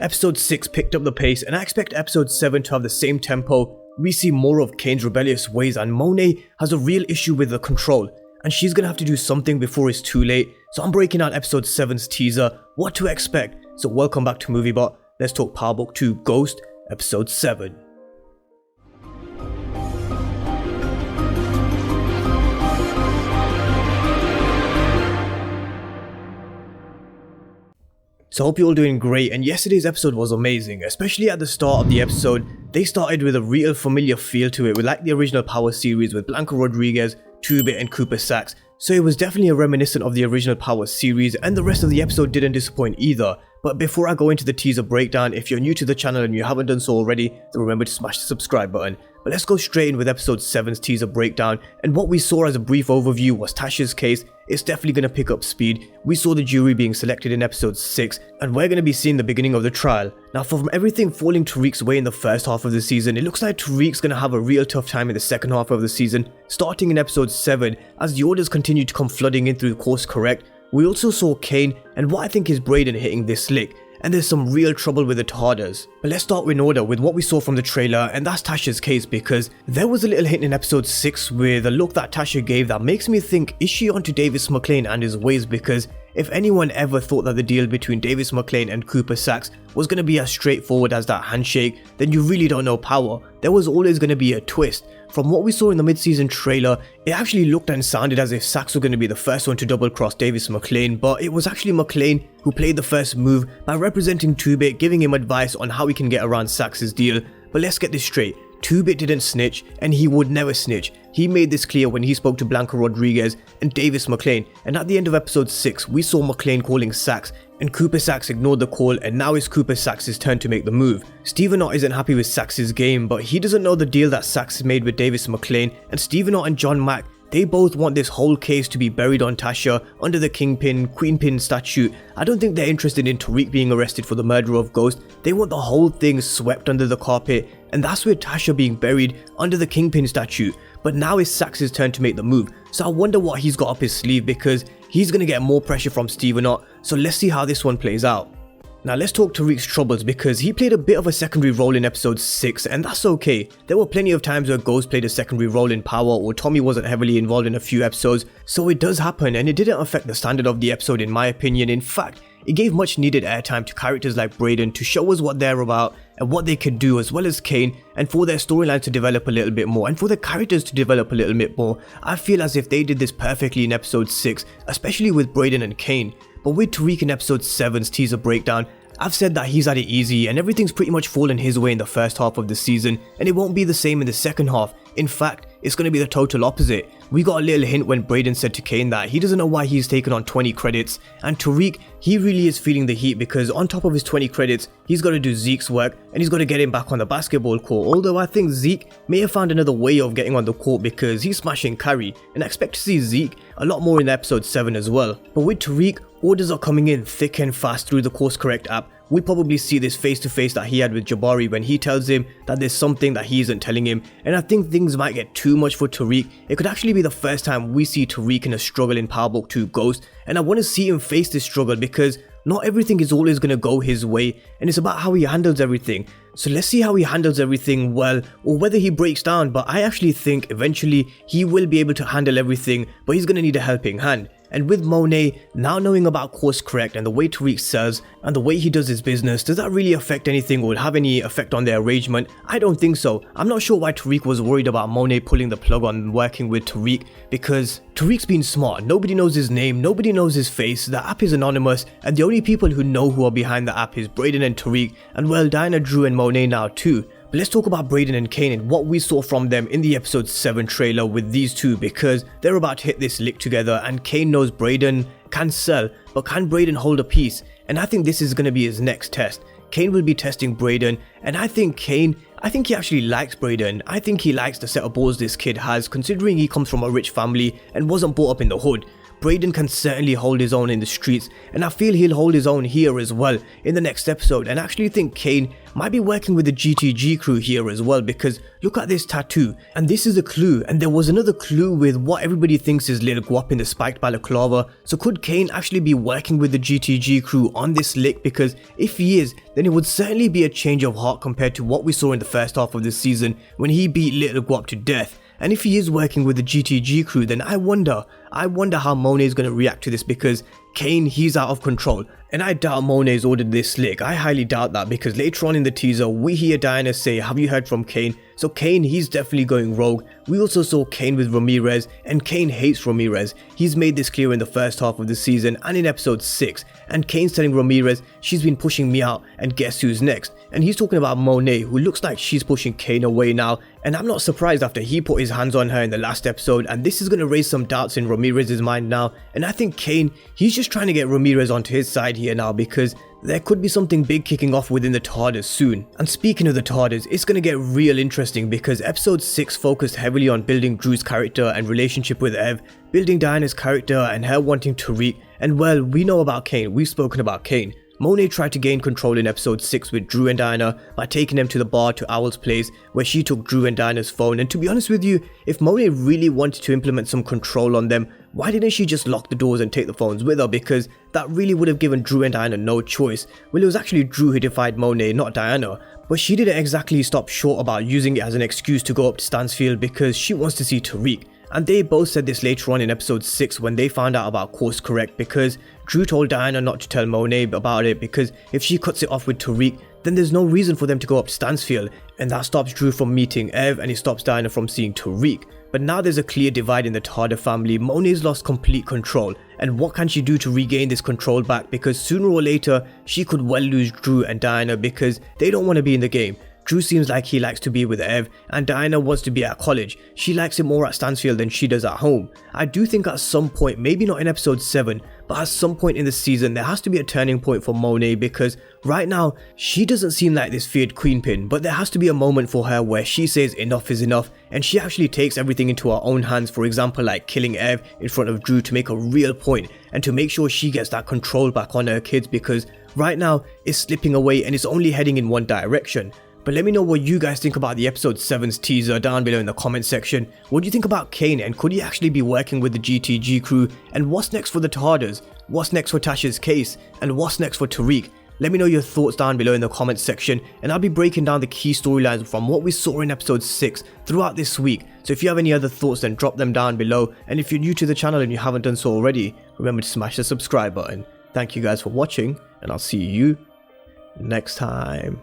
episode 6 picked up the pace and I expect episode 7 to have the same tempo. We see more of Kane's rebellious ways and Monet has a real issue with the control and she's gonna have to do something before it's too late. So I'm breaking out episode 7's teaser, what to expect. So welcome back to MovieBot. Let's talk Power Book 2 Ghost episode 7. So I hope you're all doing great, and yesterday's episode was amazing, especially at the start of the episode. They started with a real familiar feel to it, with like the original Power series with Blanca Rodriguez, 2-Bit and Cooper Saxe. So it was definitely a reminiscent of the original Power series, and the rest of the episode didn't disappoint either. But before I go into the teaser breakdown, if you're new to the channel and you haven't done so already, then remember to smash the subscribe button. But let's go straight in with episode 7's teaser breakdown, and what we saw as a brief overview was Tasha's case. It's definitely going to pick up speed. We saw the jury being selected in episode 6, and we're going to be seeing the beginning of the trial. Now from everything falling Tariq's way in the first half of the season, it looks like Tariq's going to have a real tough time in the second half of the season, starting in episode 7, as the orders continue to come flooding in through course correct. We also saw Kane, and what I think is Brayden hitting this slick. And there's some real trouble with the Tardas. But let's start in order with what we saw from the trailer, and that's Tasha's case, because there was a little hint in episode 6 with a look that Tasha gave that makes me think, is she onto Davis McLean and his ways? Because if anyone ever thought that the deal between Davis McLean and Cooper Saxe was going to be as straightforward as that handshake, then you really don't know Power. There was always going to be a twist. From what we saw in the mid-season trailer, it actually looked and sounded as if Saxe was going to be the first one to double-cross Davis McLean, but it was actually McLean who played the first move by representing 2-Bit, giving him advice on how he can get around Saxe's deal. But let's get this straight. 2-Bit didn't snitch, and he would never snitch. He made this clear when he spoke to Blanca Rodriguez and Davis McLean, and at the end of episode 6, we saw McLean calling Saxe, and Cooper Saxe ignored the call, and now it's Cooper Saxe's turn to make the move. Stephen Ott isn't happy with Saxe's game, but he doesn't know the deal that Saxe made with Davis McLean, and Stephen Ott and John Mack, they both want this whole case to be buried on Tasha under the Kingpin, Queenpin statute. I don't think they're interested in Tariq being arrested for the murder of Ghost. They want the whole thing swept under the carpet, and that's with Tasha being buried under the Kingpin statute. But now it's Saxe's turn to make the move, so I wonder what he's got up his sleeve, because he's going to get more pressure from Stephen Ott, so let's see how this one plays out. Now let's talk Tariq's troubles, because he played a bit of a secondary role in episode 6, and that's okay. There were plenty of times where Ghost played a secondary role in Power, or Tommy wasn't heavily involved in a few episodes, so it does happen, and it didn't affect the standard of the episode in my opinion. In fact, it gave much needed airtime to characters like Brayden to show us what they're about and what they can do, as well as Kane, and for their storylines to develop a little bit more and for the characters to develop a little bit more. I feel as if they did this perfectly in episode 6, especially with Brayden and Kane. But with Tariq in episode 7's teaser breakdown, I've said that he's had it easy and everything's pretty much fallen his way in the first half of the season, and it won't be the same in the second half. In fact, it's going to be the total opposite. We got a little hint when Brayden said to Kane that he doesn't know why he's taken on 20 credits, and Tariq, he really is feeling the heat, because on top of his 20 credits, he's got to do Zeke's work and he's got to get him back on the basketball court. Although I think Zeke may have found another way of getting on the court, because he's smashing carry, and I expect to see Zeke a lot more in episode 7 as well. But with Tariq, orders are coming in thick and fast through the Course Correct app. We probably see this face-to-face that he had with Jabari when he tells him that there's something that he isn't telling him, and I think things might get too much for Tariq. It could actually be the first time we see Tariq in a struggle in Power Book 2 Ghost, and I want to see him face this struggle, because not everything is always going to go his way, and it's about how he handles everything. So let's see how he handles everything well, or whether he breaks down. But I actually think eventually he will be able to handle everything, but he's going to need a helping hand. And with Monet, now knowing about Course Correct and the way Tariq sells and the way he does his business, does that really affect anything or have any effect on their arrangement? I don't think so. I'm not sure why Tariq was worried about Monet pulling the plug on working with Tariq, because Tariq's been smart. Nobody knows his name, nobody knows his face, the app is anonymous, and the only people who know who are behind the app is Brayden and Tariq, and well, Diana, Drew and Monet now too. But let's talk about Brayden and Kane and what we saw from them in the episode 7 trailer with these two, because they're about to hit this lick together, and Kane knows Brayden can sell, but can Brayden hold a piece? And I think this is going to be his next test. Kane will be testing Brayden, and I think he actually likes Brayden. I think he likes the set of balls this kid has, considering he comes from a rich family and wasn't brought up in the hood. Brayden can certainly hold his own in the streets, and I feel he'll hold his own here as well in the next episode, and I actually think Kane might be working with the GTG crew here as well, because look at this tattoo, and this is a clue, and there was another clue with what everybody thinks is Lil Guap in the spiked balaclava. So could Kane actually be working with the GTG crew on this lick? Because if he is, then it would certainly be a change of heart compared to what we saw in the first half of this season when he beat Lil Guap to death. And if he is working with the GTG crew, then I wonder how Monet is going to react to this, because Kane, he's out of control. And I doubt Monet's ordered this slick. I highly doubt that, because later on in the teaser, we hear Diana say, "Have you heard from Kane?" So Kane, he's definitely going rogue. We also saw Kane with Ramirez, and Kane hates Ramirez. He's made this clear in the first half of the season and in episode 6. And Kane's telling Ramirez, "She's been pushing me out, and guess who's next?" And he's talking about Monet, who looks like she's pushing Kane away now. And I'm not surprised after he put his hands on her in the last episode, and this is going to raise some doubts in Ramirez's mind now. And I think Kane, he's just trying to get Ramirez onto his side here now, because there could be something big kicking off within the TARDIS soon. And speaking of the TARDIS, it's going to get real interesting, because episode 6 focused heavily on building Drew's character and relationship with Ev, building Diana's character and her wanting Tariq, and well, we know about Kane, we've spoken about Kane. Monet tried to gain control in episode 6 with Drew and Diana by taking them to the bar to Owl's place, where she took Drew and Diana's phone. And to be honest with you, if Monet really wanted to implement some control on them, why didn't she just lock the doors and take the phones with her? Because that really would have given Drew and Diana no choice. Well, it was actually Drew who defied Monet, not Diana. But she didn't exactly stop short about using it as an excuse to go up to Stansfield, because she wants to see Tariq. And they both said this later on in episode 6 when they found out about Course Correct, because Drew told Diana not to tell Monet about it, because if she cuts it off with Tariq, then there's no reason for them to go up to Stansfield, and that stops Drew from meeting Ev, and it stops Diana from seeing Tariq. But now there's a clear divide in the Tarda family. Monet's lost complete control, and what can she do to regain this control back? Because sooner or later she could well lose Drew and Diana, because they don't want to be in the game. Drew seems like he likes to be with Ev, and Diana wants to be at college. She likes it more at Stansfield than she does at home. I do think at some point, maybe not in episode 7, but at some point in the season, there has to be a turning point for Monet, because right now, she doesn't seem like this feared queenpin, but there has to be a moment for her where she says enough is enough, and she actually takes everything into her own hands, for example like killing Ev in front of Drew to make a real point, and to make sure she gets that control back on her kids, because right now, it's slipping away and it's only heading in one direction. But let me know what you guys think about the episode 7's teaser down below in the comment section. What do you think about Kane, and could he actually be working with the GTG crew? And what's next for the TARDIS? What's next for Tasha's case? And what's next for Tariq? Let me know your thoughts down below in the comment section, and I'll be breaking down the key storylines from what we saw in episode 6 throughout this week. So if you have any other thoughts, then drop them down below. And if you're new to the channel and you haven't done so already, remember to smash the subscribe button. Thank you guys for watching, and I'll see you next time.